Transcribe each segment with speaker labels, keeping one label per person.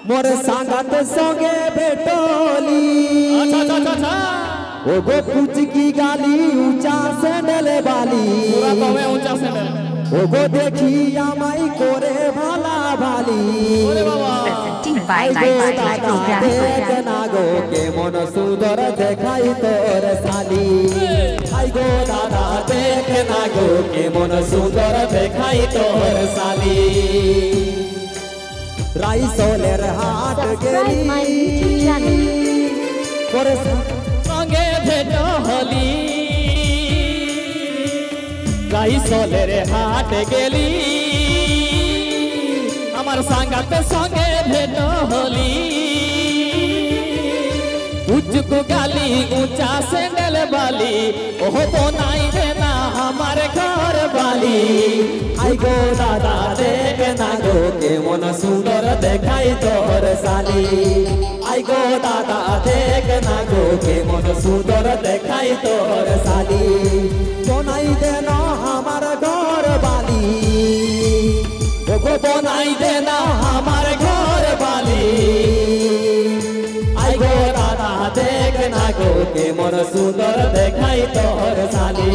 Speaker 1: मोर सांगत संगे भेटोली ओ गो कुछ की गाली ऊंचा सैंडल वाली
Speaker 2: ऊंचा सैंडल
Speaker 1: ओ गो देखी आमाई कोरे भाला भाली देखना गो के मन सुंदर देखाई तोर साली आई गो दादा देखना गो के मन सुंदर देखाई तोर साली राइसोलेर हाट गेली कोरे
Speaker 2: संगे भेटो होली राइसोलेर हाट गेली আমার সাঙ্গাতে সঙ্গে ভেট হলি উচ্চকু গালি উঁচা স্যান্ডেল বালি ওহ বনাই রে না আমার ঘর বালি
Speaker 1: आई गो दादा देखना गो के मन सुंदर देखाई तोर साली आई गो दादा देखना गो के मन सुंदर देखाई तोर साली बनाई देना हमार घर बाली
Speaker 2: गो बनाई देना हमार घर बाली
Speaker 1: आई गो दादा देखना गो के मन सुंदर देखाई तोर साली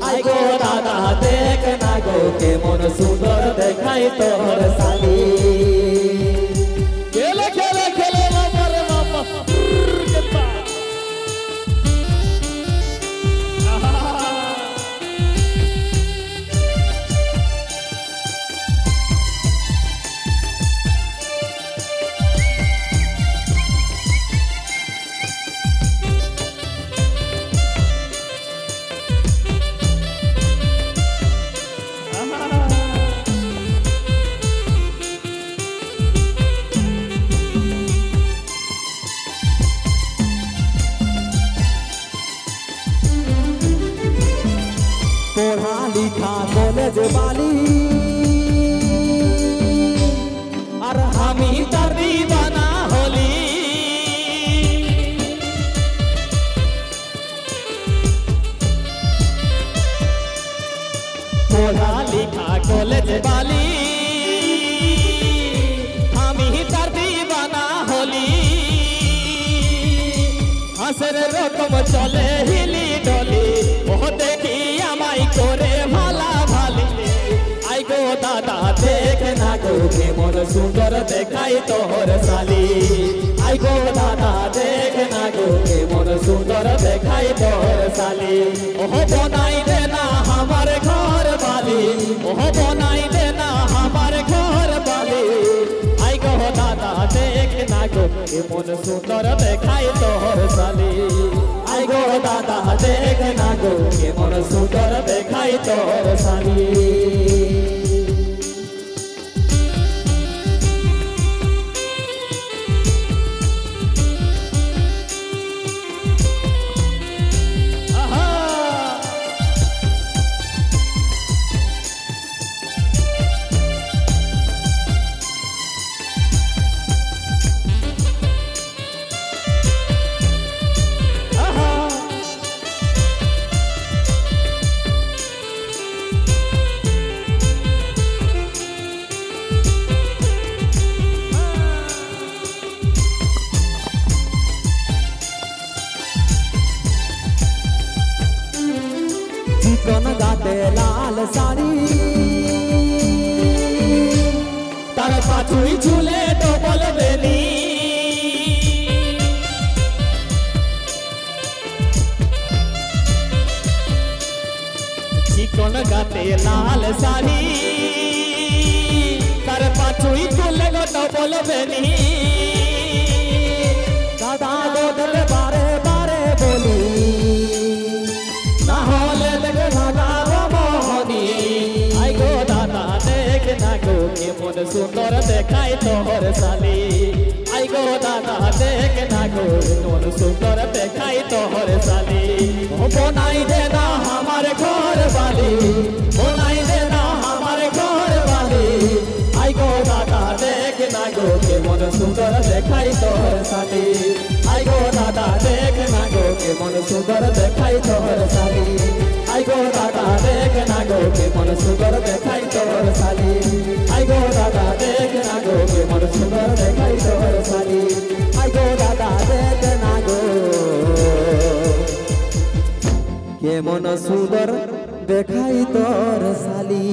Speaker 1: आई गो दादा देखना गो के मन सुंदर देखाई तोर साली
Speaker 2: खेले खेले खेले बाबा बाबा
Speaker 1: पढ़ा लिखा कॉलेज वाली
Speaker 2: और हम ही तरी बना होली पढ़ा लिखा कॉलेज वाली हम ही तरी बना होली हंसर रकम चले हिली डोली ओह देखी कोरे भाला भाली आई गो दादा
Speaker 1: देखना गो के मन सुंदर देखाई तोर साली आई गो दादा देखना गो के मन सुंदर देखाई तोर साली
Speaker 2: ओह बनाई देना हमार घर वाली ओह बनाई देना हमार घर वाली आई गो दादा देखना गो के मन सुंदर देखाई तोर साली
Speaker 1: आई गो दादा देखना गो के मन सुंदर देखाई तोर साली चिकन गाते लाल साड़ी
Speaker 2: तार पाछुई झूले डबल बेनी चिकन गाते लाल साड़ी तार पाछुई झूले डबल बेनी
Speaker 1: दादा गोदल बारे बारे बोली
Speaker 2: ना होले आई गो दादा देखना गो के मन सुंदर देखाई तोहर साली आई गो दादा देखना गो मन सुंदर देखाई तोहर साली बनाई देना हमारे घर वाली बनाई देना हमारे घर वाली आई गो दादा देखना गो के मन सुंदर देखाई तोहर साली आई गो दादा देखना गो के मन सुंदर देखाई तोहर साली आई गो दादा देखना गो के मन सुंदर देखाई तोहर साली आई गो दादा देखना गो के मन सुंदर देखाई
Speaker 1: কেমন সুন্দর দেখাই তোর শালি।